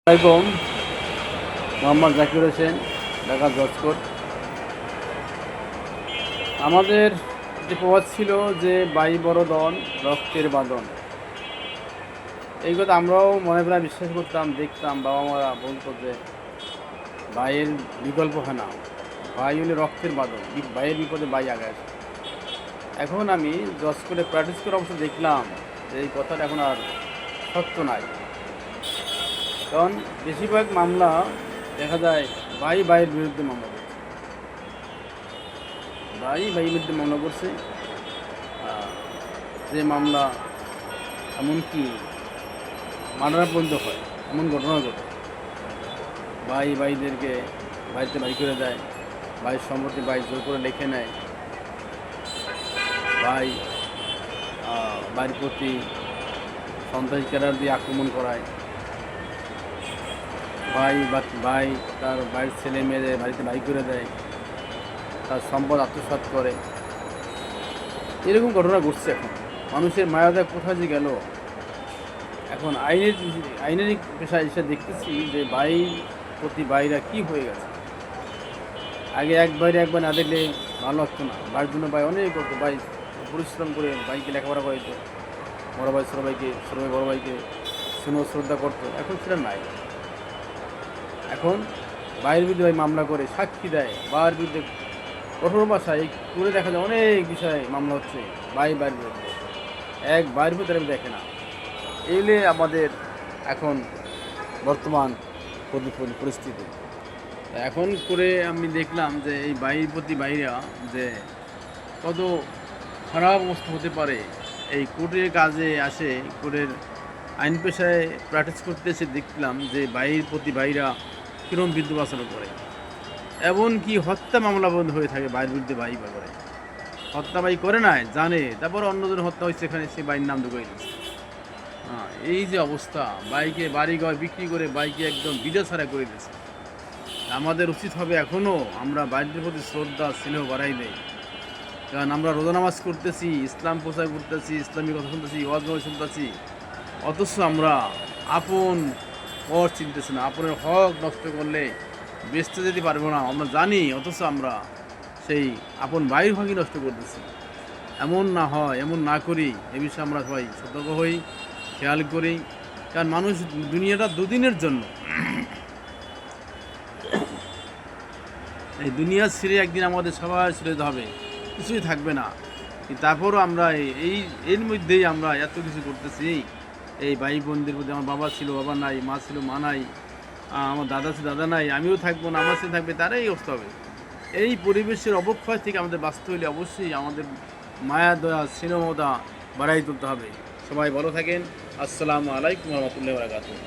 আসসালামাইকুম। মোহাম্মদ জাকির হোসেন, ঢাকা জজকোর্ট। আমাদের যে প্রবাদ ছিল যে বাই বড়দন রক্তের বাঁধন, এই কথা আমরাও মনে প্রায় বিশ্বাস করতাম, দেখতাম। বাবা মারা বলতো যে ভাইয়ের বিকল্প হয় না, ভাই হলে রক্তের বাঁধন, ভাইয়ের বিপদে ভাই আগে আসে। এখন আমি জজ করে প্র্যাকটিস করে অবশ্য দেখলাম যে এই কথাটা এখন আর সত্য নাই। কারণ বেশিরভাগ মামলা দেখা যায় ভাই ভাইয়ের বিরুদ্ধে মামলা করছে, ভাই ভাইয়ের বিরুদ্ধে মামলা করছে। যে মামলা এমনকি মার্ডার পর্যন্ত হয়, এমন ঘটনা ঘটে। ভাই ভাইদেরকে বাড়িতে বাড়ি করে দেয়, ভাইয়ের সম্পত্তি ভাই জোর করে লিখে নেয়, ভাই বাড়ির প্রতি সন্ত্রাসী ক্যাডার দিয়ে আক্রমণ করায়, ভাই তার বাড়ির ছেলে মেয়েদের বাড়িতে বাড়ি করে দেয়, তার সম্পদ আত্মসাৎ করে। এরকম ঘটনা ঘটছে। এখন মানুষের মায়াদা কোথায় যে গেল। এখন আইনের পেশায় এসে দেখতেছি যে ভাই প্রতি ভাইরা কি হয়ে গেছে। আগে এক ভাইরে একবার না দেখলে ভালো লাগতো না, ভাইয়ের জন্য ভাই অনেক করতো, ভাই পরিশ্রম করে ভাইকে লেখাপড়া করাইতো, বড় ভাই ছোটো ভাইকে, ছোটো ভাই বড় ভাইকে স্নেহ শ্রদ্ধা করতো। এখন সেটা নাই। এখন ভাইয়ের বিরুদ্ধে ভাই মামলা করে সাক্ষী দেয়, ভাইয়ের বিরুদ্ধে কঠোর ভাষায় করে দেখা যায় অনেক বিষয়ে মামলা হচ্ছে ভাইয়ের বিরুদ্ধে। এক ভাইয়ের ভিতরে দেখে না। এইলে আমাদের এখন বর্তমান পরিস্থিতি। এখন করে আমি দেখলাম যে এই ভাইয়ের প্রতি ভাইরা যে কত খারাপ অবস্থা হতে পারে। এই কোর্টের কাজে আসে, কোর্টের আইন পেশায় প্র্যাকটিস করতে এসে দেখলাম যে ভাইয়ের প্রতি ভাইরা কীরকম বিদ্রুপ আচরণ করে। এমনকি হত্যা মামলা বন্ধ হয়ে থাকে ভাইয়ের বিরুদ্ধে। ভাই বা করে হত্যা ভাই করে নাই জানে, তারপর অন্যজন হত্যা হয়েছে, এখানে সে ভাইয়ের নাম ঢুকিয়ে দিচ্ছে। এই যে অবস্থা, বাইকে বাড়িঘর বিক্রি করে বাইকে একদম বিদা ছাড়া করে দিয়েছে। আমাদের উচিত হবে এখনও আমরা বাইরের প্রতি শ্রদ্ধা স্নেহ বাড়াই দেয়। কারণ আমরা রোজা নামাজ করতেছি, ইসলাম প্রচার করতেছি, ইসলামী কথা শুনতেছি, ওয়াজ নয় শুনতেছি, অথচ আমরা আপন পর চিনতেছি না। আপনের হক নষ্ট করলে বেচতে যেতে পারবো না আমরা জানি, অথচ আমরা সেই আপন ভাইয়ের হকই নষ্ট করতেছি। এমন না হয়, এমন না করি, এ বিষয়ে আমরা সবাই সতর্ক হই, খেয়াল করি। কারণ মানুষ দুনিয়াটা দুদিনের জন্য, এই দুনিয়া ছেড়ে একদিন আমাদের সবাই ছেড়ে যেতে হবে, কিছুই থাকবে না। তারপরও আমরা এর মধ্যেই আমরা এত কিছু করতেছি। এই ভাই বোনদের মধ্যে আমার বাবা ছিল, বাবা নাই, মা ছিল, মা নাই, আমার দাদা ছিল, দাদা নাই, আমিও থাকবো না, আমার সাথে থাকবে, তারাই অবস্থা হবে। এই পরিবেশের অবক্ষয় থেকে আমাদের বাঁচতে হলে অবশ্যই আমাদের মায়া দয়া স্নেহমতা বাড়াই তুলতে হবে। সবাই ভালো থাকেন। আসসালামু আলাইকুম রহমতুল্লাহি ওয়া বারাকাতুহু।